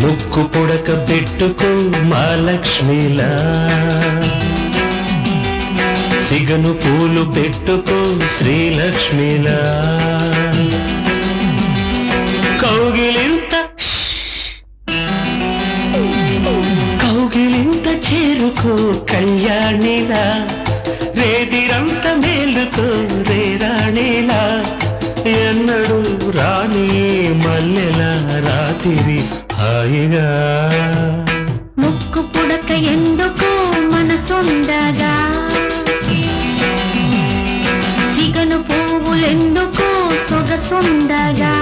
ముక్కు పుడక పెట్టుకో మహాలక్ష్మిలా, సిగను పూలు పెట్టుకో శ్రీలక్ష్మిలా, కౌగిలింత చేరుకో కళ్యాణిలా, రేదిరంత మేలుతో రేరాణిలా, ఎన్నడు రాణి మల్లెల రాత్రి హాయిగా. ముక్కు పుడక ఎందుకు మనసుండగా, సిగను పువ్వులెందుకు సొగసుండగా,